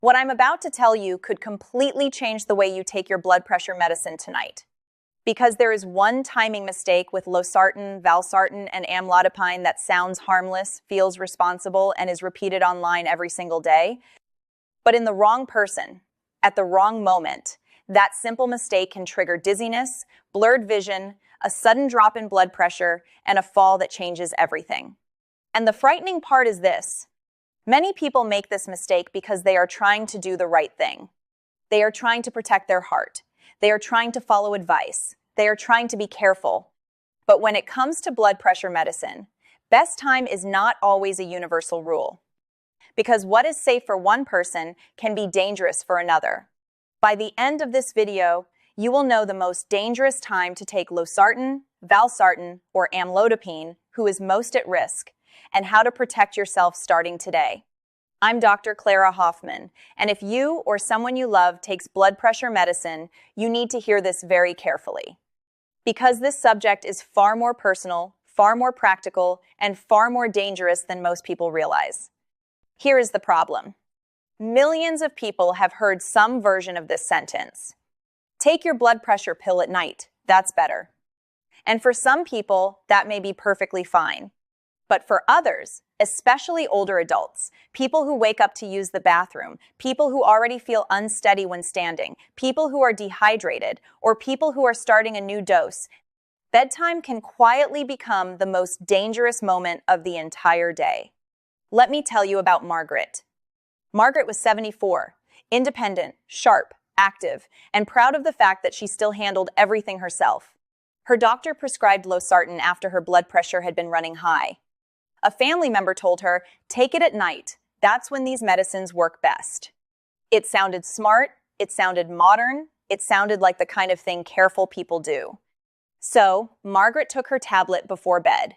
What I'm about to tell you could completely change the way you take your blood pressure medicine tonight. Because there is one timing mistake with Losartan, Valsartan, and Amlodipine that sounds harmless, feels responsible, and is repeated online every single day. But in the wrong person, at the wrong moment, that simple mistake can trigger dizziness, blurred vision, a sudden drop in blood pressure, and a fall that changes everything. And the frightening part is this. Many people make this mistake because they are trying to do the right thing. They are trying to protect their heart. They are trying to follow advice. They are trying to be careful. But when it comes to blood pressure medicine, best time is not always a universal rule. Because what is safe for one person can be dangerous for another. By the end of this video, you will know the most dangerous time to take Losartan, Valsartan, or Amlodipine, who is most at risk, and how to protect yourself starting today. I'm Dr. Clara Hoffman, and if you or someone you love takes blood pressure medicine, you need to hear this very carefully. Because this subject is far more personal, far more practical, and far more dangerous than most people realize. Here is the problem. Millions of people have heard some version of this sentence. Take your blood pressure pill at night. That's better. And for some people, that may be perfectly fine. But for others, especially older adults, people who wake up to use the bathroom, people who already feel unsteady when standing, people who are dehydrated, or people who are starting a new dose, bedtime can quietly become the most dangerous moment of the entire day. Let me tell you about Margaret. Margaret was 74, independent, sharp, active, and proud of the fact that she still handled everything herself. Her doctor prescribed Losartan after her blood pressure had been running high. A family member told her, take it at night. That's when these medicines work best. It sounded smart, it sounded modern, it sounded like the kind of thing careful people do. So, Margaret took her tablet before bed.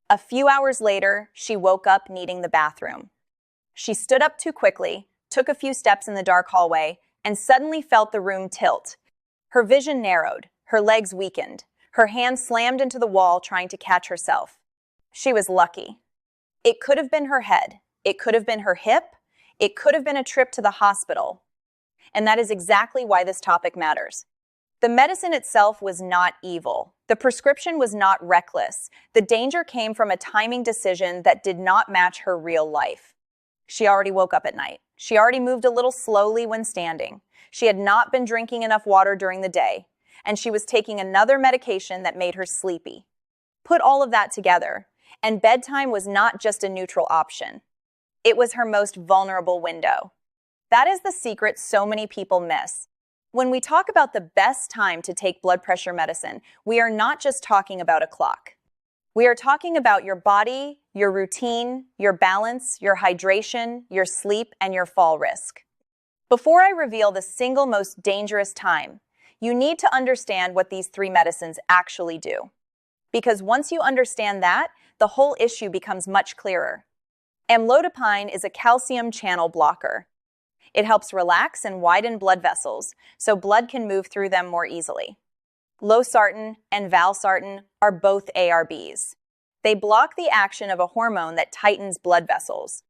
A few hours later, she woke up needing the bathroom. She stood up too quickly, took a few steps in the dark hallway, and suddenly felt the room tilt. Her vision narrowed, her legs weakened, her hands slammed into the wall trying to catch herself. She was lucky. It could have been her head, it could have been her hip, it could have been a trip to the hospital. And that is exactly why this topic matters. The medicine itself was not evil. The prescription was not reckless. The danger came from a timing decision that did not match her real life. She already woke up at night. She already moved a little slowly when standing. She had not been drinking enough water during the day, and she was taking another medication that made her sleepy. Put all of that together, and bedtime was not just a neutral option. It was her most vulnerable window. That is the secret so many people miss. When we talk about the best time to take blood pressure medicine, we are not just talking about a clock. We are talking about your body, your routine, your balance, your hydration, your sleep, and your fall risk. Before I reveal the single most dangerous time, you need to understand what these three medicines actually do. Because once you understand that, the whole issue becomes much clearer. Amlodipine is a calcium channel blocker. It helps relax and widen blood vessels, so blood can move through them more easily. Losartan and Valsartan are both ARBs. They block the action of a hormone that tightens blood vessels.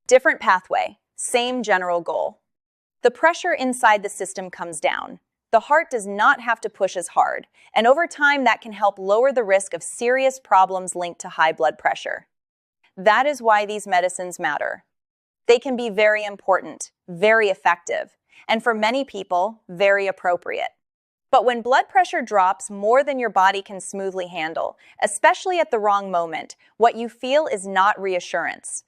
Different pathway, same general goal. The pressure inside the system comes down. The heart does not have to push as hard, and over time that can help lower the risk of serious problems linked to high blood pressure. That is why these medicines matter. They can be very important, very effective, and for many people, very appropriate. But when blood pressure drops more than your body can smoothly handle, especially at the wrong moment, what you feel is not reassurance.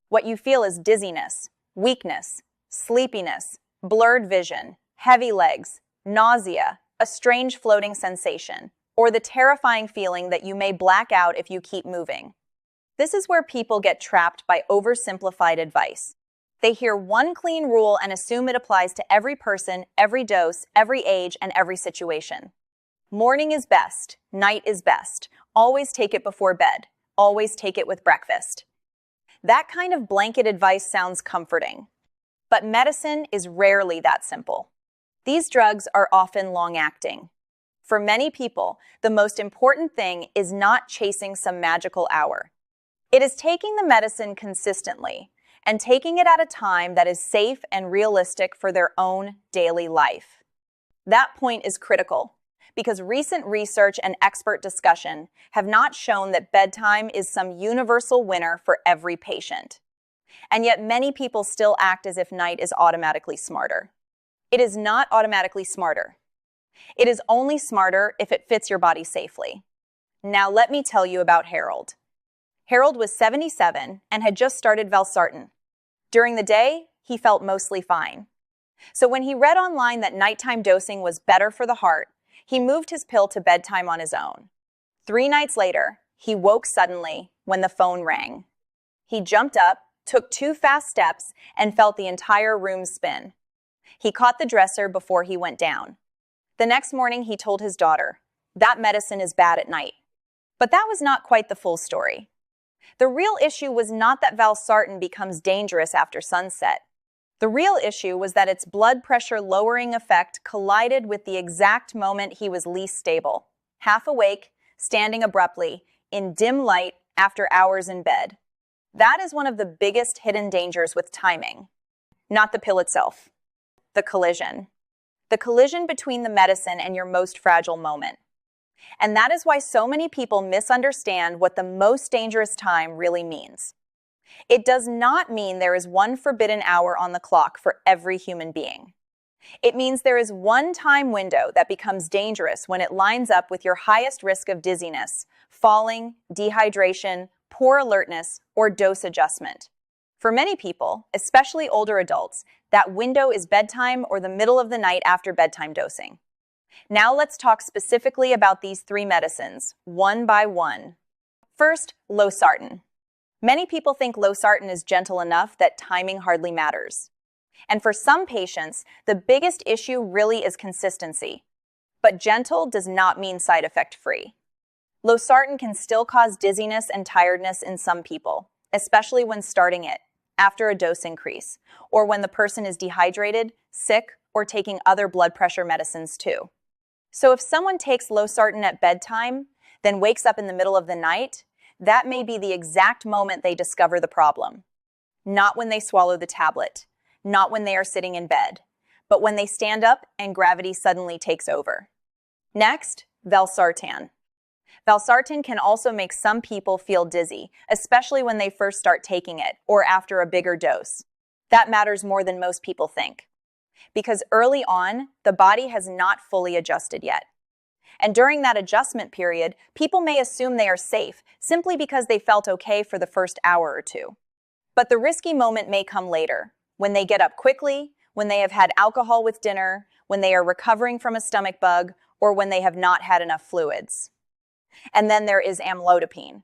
What you feel is dizziness, weakness, sleepiness, blurred vision, heavy legs, nausea, a strange floating sensation, or the terrifying feeling that you may black out if you keep moving. This is where people get trapped by oversimplified advice. They hear one clean rule and assume it applies to every person, every dose, every age, and every situation. Morning is best, night is best. Always take it before bed. Always take it with breakfast. That kind of blanket advice sounds comforting. But medicine is rarely that simple. These drugs are often long-acting. For many people, the most important thing is not chasing some magical hour. It is taking the medicine consistently, and taking it at a time that is safe and realistic for their own daily life. That point is critical because recent research and expert discussion have not shown that bedtime is some universal winner for every patient. And yet many people still act as if night is automatically smarter. It is not automatically smarter. It is only smarter if it fits your body safely. Now let me tell you about Harold. Harold was 77 and had just started Valsartan. During the day, he felt mostly fine. So when he read online that nighttime dosing was better for the heart, he moved his pill to bedtime on his own. 3 nights later, he woke suddenly when the phone rang. He jumped up, took 2 fast steps, and felt the entire room spin. He caught the dresser before he went down. The next morning, he told his daughter, "That medicine is bad at night." But that was not quite the full story. The real issue was not that Valsartan becomes dangerous after sunset. The real issue was that its blood pressure lowering effect collided with the exact moment he was least stable, half awake, standing abruptly, in dim light after hours in bed. That is one of the biggest hidden dangers with timing. Not the pill itself. The collision. The collision between the medicine and your most fragile moment. And that is why so many people misunderstand what the most dangerous time really means. It does not mean there is one forbidden hour on the clock for every human being. It means there is one time window that becomes dangerous when it lines up with your highest risk of dizziness, falling, dehydration, poor alertness, or dose adjustment. For many people, especially older adults, that window is bedtime or the middle of the night after bedtime dosing. Now let's talk specifically about these 3 medicines, one by one. First, Losartan. Many people think Losartan is gentle enough that timing hardly matters. And for some patients, the biggest issue really is consistency. But gentle does not mean side effect free. Losartan can still cause dizziness and tiredness in some people, especially when starting it, after a dose increase, or when the person is dehydrated, sick, or taking other blood pressure medicines too. So if someone takes Losartan at bedtime, then wakes up in the middle of the night, that may be the exact moment they discover the problem. Not when they swallow the tablet, not when they are sitting in bed, but when they stand up and gravity suddenly takes over. Next, Valsartan. Valsartan can also make some people feel dizzy, especially when they first start taking it or after a bigger dose. That matters more than most people think. Because early on, the body has not fully adjusted yet. And during that adjustment period, people may assume they are safe simply because they felt okay for the first hour or 2. But the risky moment may come later, when they get up quickly, when they have had alcohol with dinner, when they are recovering from a stomach bug, or when they have not had enough fluids. And then there is amlodipine.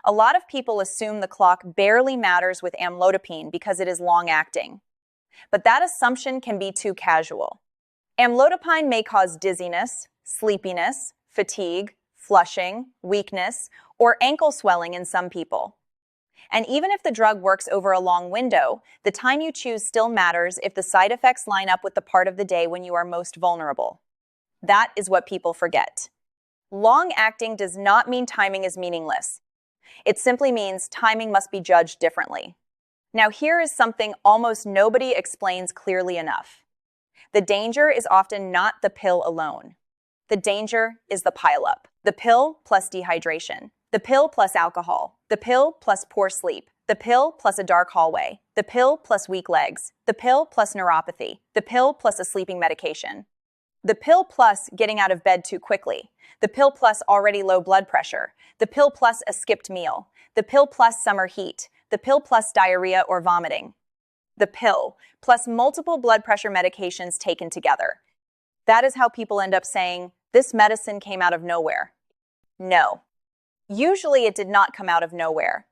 A lot of people assume the clock barely matters with amlodipine because it is long-acting. But that assumption can be too casual. Amlodipine may cause dizziness, sleepiness, fatigue, flushing, weakness, or ankle swelling in some people. And even if the drug works over a long window, the time you choose still matters if the side effects line up with the part of the day when you are most vulnerable. That is what people forget. Long-acting does not mean timing is meaningless. It simply means timing must be judged differently. Now here is something almost nobody explains clearly enough. The danger is often not the pill alone. The danger is the pileup. The pill plus dehydration. The pill plus alcohol. The pill plus poor sleep. The pill plus a dark hallway. The pill plus weak legs. The pill plus neuropathy. The pill plus a sleeping medication. The pill plus getting out of bed too quickly. The pill plus already low blood pressure. The pill plus a skipped meal. The pill plus summer heat. The pill plus diarrhea or vomiting. The pill plus multiple blood pressure medications taken together. That is how people end up saying, "This medicine came out of nowhere." No. Usually it did not come out of nowhere.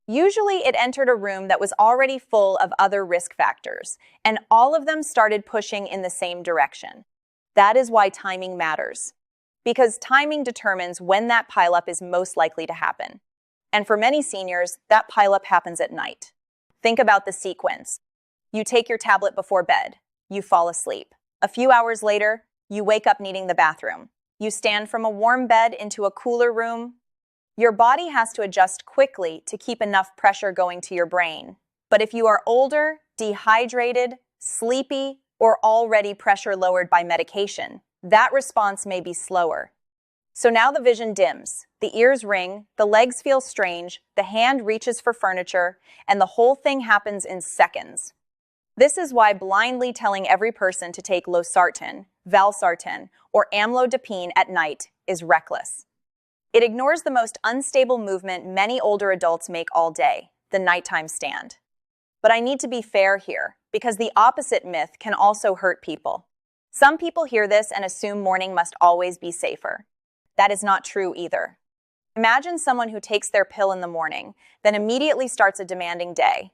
Usually it entered a room that was already full of other risk factors, and all of them started pushing in the same direction. That is why timing matters. Because timing determines when that pileup is most likely to happen. And for many seniors, that pileup happens at night. Think about the sequence. You take your tablet before bed. You fall asleep. A few hours later, you wake up needing the bathroom. You stand from a warm bed into a cooler room. Your body has to adjust quickly to keep enough pressure going to your brain. But if you are older, dehydrated, sleepy, or already pressure lowered by medication, that response may be slower. So now the vision dims, the ears ring, the legs feel strange, the hand reaches for furniture, and the whole thing happens in seconds. This is why blindly telling every person to take Losartan, Valsartan, or Amlodipine at night is reckless. It ignores the most unstable movement many older adults make all day, the nighttime stand. But I need to be fair here, because the opposite myth can also hurt people. Some people hear this and assume morning must always be safer. That is not true either. Imagine someone who takes their pill in the morning, then immediately starts a demanding day.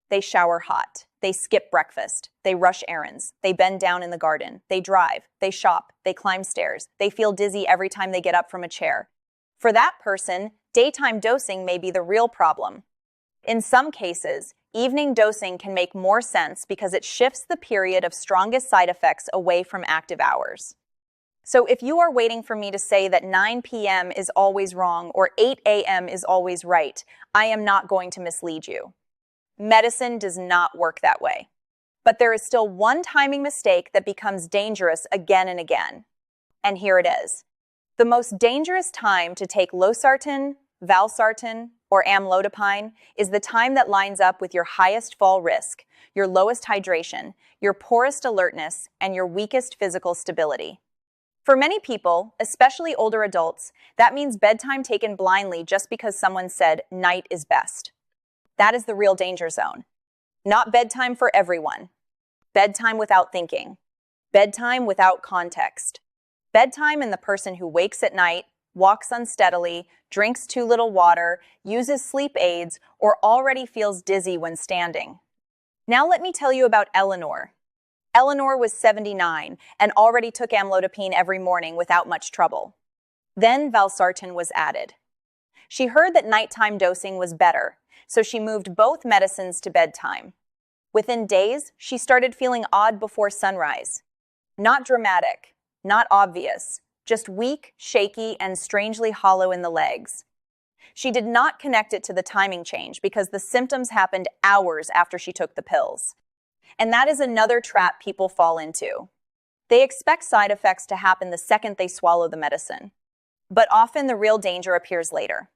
They shower hot, they skip breakfast, they rush errands, they bend down in the garden, they drive, they shop, they climb stairs, they feel dizzy every time they get up from a chair. For that person, daytime dosing may be the real problem. In some cases, evening dosing can make more sense because it shifts the period of strongest side effects away from active hours. So if you are waiting for me to say that 9 p.m. is always wrong or 8 a.m. is always right, I am not going to mislead you. Medicine does not work that way. But there is still one timing mistake that becomes dangerous again and again. And here it is. The most dangerous time to take Losartan, Valsartan, or Amlodipine is the time that lines up with your highest fall risk, your lowest hydration, your poorest alertness, and your weakest physical stability. For many people, especially older adults, that means bedtime taken blindly just because someone said night is best. That is the real danger zone. Not bedtime for everyone. Bedtime without thinking. Bedtime without context. Bedtime in the person who wakes at night, walks unsteadily, drinks too little water, uses sleep aids, or already feels dizzy when standing. Now let me tell you about Eleanor. Eleanor was 79 and already took amlodipine every morning without much trouble. Then Valsartan was added. She heard that nighttime dosing was better, so she moved both medicines to bedtime. Within days, she started feeling odd before sunrise. Not dramatic, not obvious, just weak, shaky, and strangely hollow in the legs. She did not connect it to the timing change because the symptoms happened hours after she took the pills. And that is another trap people fall into. They expect side effects to happen the second they swallow the medicine. But often the real danger appears later.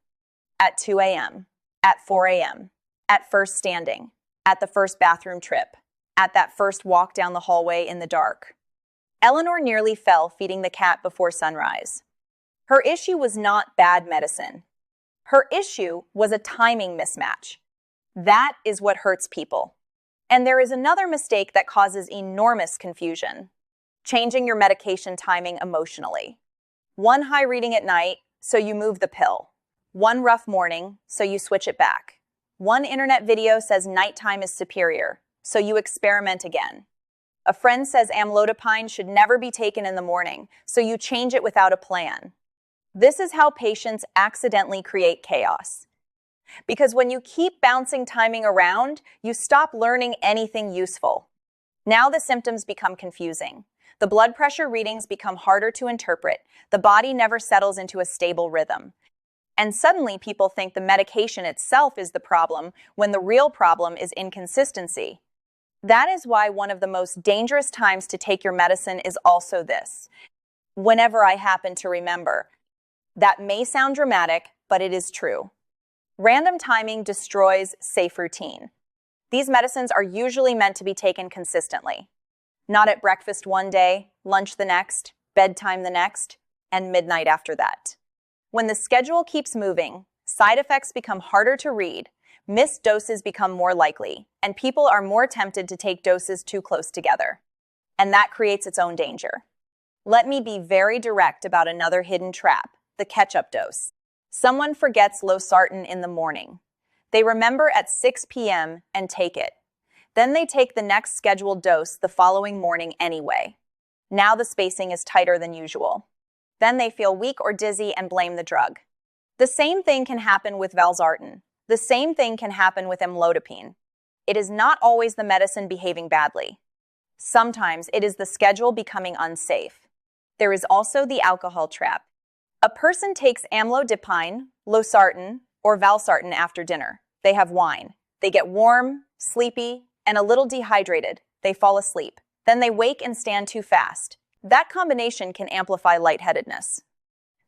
At 2 a.m., at 4 a.m., at first standing, at the first bathroom trip, at that first walk down the hallway in the dark. Eleanor nearly fell feeding the cat before sunrise. Her issue was not bad medicine. Her issue was a timing mismatch. That is what hurts people. And there is another mistake that causes enormous confusion: changing your medication timing emotionally. One high reading at night, so you move the pill. One rough morning, so you switch it back. One internet video says nighttime is superior, so you experiment again. A friend says amlodipine should never be taken in the morning, so you change it without a plan. This is how patients accidentally create chaos. Because when you keep bouncing timing around, you stop learning anything useful. Now the symptoms become confusing. The blood pressure readings become harder to interpret. The body never settles into a stable rhythm. And suddenly people think the medication itself is the problem, when the real problem is inconsistency. That is why one of the most dangerous times to take your medicine is also this: whenever I happen to remember. That may sound dramatic, but it is true. Random timing destroys safe routine. These medicines are usually meant to be taken consistently. Not at breakfast one day, lunch the next, bedtime the next, and midnight after that. When the schedule keeps moving, side effects become harder to read, missed doses become more likely, and people are more tempted to take doses too close together. And that creates its own danger. Let me be very direct about another hidden trap: the catch-up dose. Someone forgets Losartan in the morning. They remember at 6 p.m. and take it. Then they take the next scheduled dose the following morning anyway. Now the spacing is tighter than usual. Then they feel weak or dizzy and blame the drug. The same thing can happen with Valsartan. The same thing can happen with amlodipine. It is not always the medicine behaving badly. Sometimes it is the schedule becoming unsafe. There is also the alcohol trap. A person takes amlodipine, Losartan, or Valsartan after dinner. They have wine. They get warm, sleepy, and a little dehydrated, they fall asleep. Then they wake and stand too fast. That combination can amplify lightheadedness.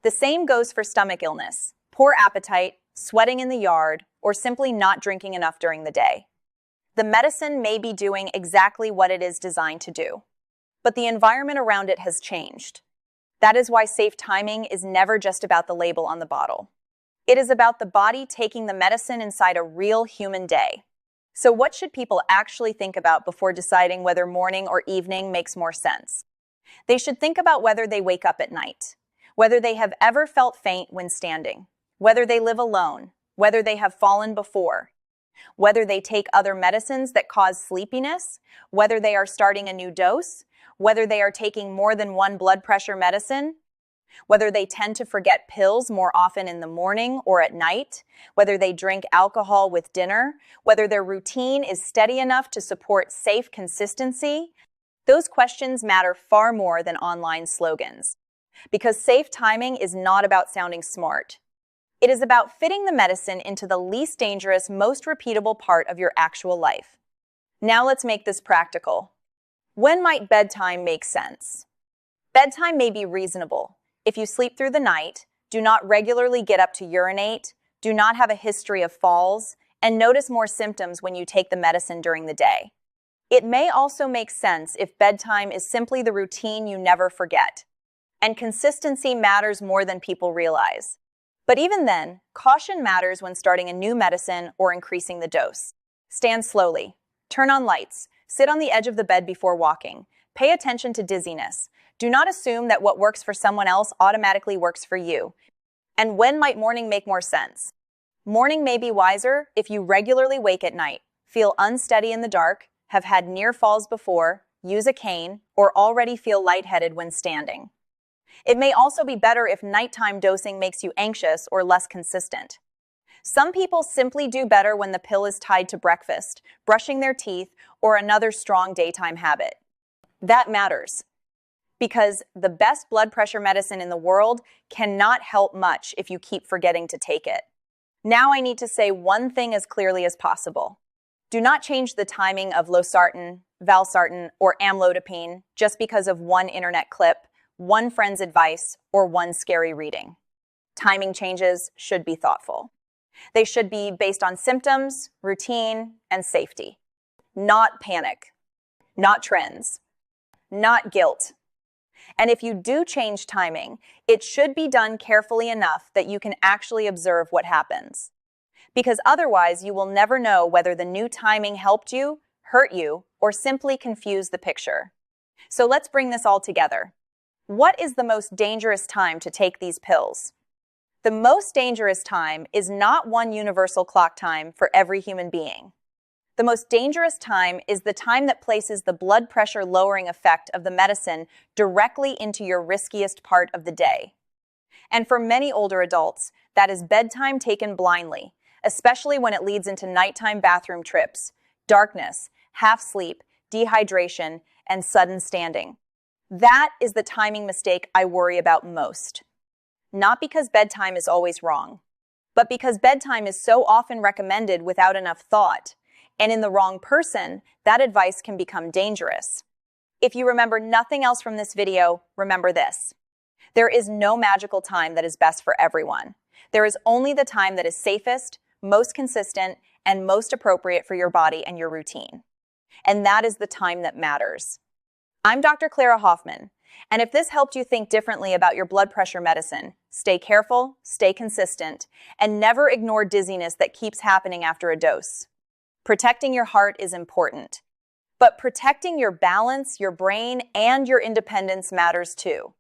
The same goes for stomach illness, poor appetite, sweating in the yard, or simply not drinking enough during the day. The medicine may be doing exactly what it is designed to do, but the environment around it has changed. That is why safe timing is never just about the label on the bottle. It is about the body taking the medicine inside a real human day. So what should people actually think about before deciding whether morning or evening makes more sense? They should think about whether they wake up at night, whether they have ever felt faint when standing, whether they live alone, whether they have fallen before, whether they take other medicines that cause sleepiness, whether they are starting a new dose, whether they are taking more than one blood pressure medicine, whether they tend to forget pills more often in the morning or at night, whether they drink alcohol with dinner, whether their routine is steady enough to support safe consistency. Those questions matter far more than online slogans. Because safe timing is not about sounding smart. It is about fitting the medicine into the least dangerous, most repeatable part of your actual life. Now let's make this practical. When might bedtime make sense? Bedtime may be reasonable if you sleep through the night, do not regularly get up to urinate, do not have a history of falls, and notice more symptoms when you take the medicine during the day. It may also make sense if bedtime is simply the routine you never forget, and consistency matters more than people realize. But even then, caution matters when starting a new medicine or increasing the dose. Stand slowly, turn on lights, sit on the edge of the bed before walking, pay attention to dizziness. Do not assume that what works for someone else automatically works for you. And when might morning make more sense? Morning may be wiser if you regularly wake at night, feel unsteady in the dark, have had near falls before, use a cane, or already feel lightheaded when standing. It may also be better if nighttime dosing makes you anxious or less consistent. Some people simply do better when the pill is tied to breakfast, brushing their teeth, or another strong daytime habit. That matters. Because the best blood pressure medicine in the world cannot help much if you keep forgetting to take it. Now I need to say one thing as clearly as possible. Do not change the timing of Losartan, Valsartan, or Amlodipine just because of one internet clip, one friend's advice, or one scary reading. Timing changes should be thoughtful. They should be based on symptoms, routine, and safety. Not panic. Not trends. Not guilt. And if you do change timing, it should be done carefully enough that you can actually observe what happens. Because otherwise, you will never know whether the new timing helped you, hurt you, or simply confused the picture. So let's bring this all together. What is the most dangerous time to take these pills? The most dangerous time is not one universal clock time for every human being. The most dangerous time is the time that places the blood pressure lowering effect of the medicine directly into your riskiest part of the day. And for many older adults, that is bedtime taken blindly, especially when it leads into nighttime bathroom trips, darkness, half sleep, dehydration, and sudden standing. That is the timing mistake I worry about most. Not because bedtime is always wrong, but because bedtime is so often recommended without enough thought. And in the wrong person, that advice can become dangerous. If you remember nothing else from this video, remember this. There is no magical time that is best for everyone. There is only the time that is safest, most consistent, and most appropriate for your body and your routine. And that is the time that matters. I'm Dr. Clara Hoffman, and if this helped you think differently about your blood pressure medicine, stay careful, stay consistent, and never ignore dizziness that keeps happening after a dose. Protecting your heart is important, but protecting your balance, your brain, and your independence matters too.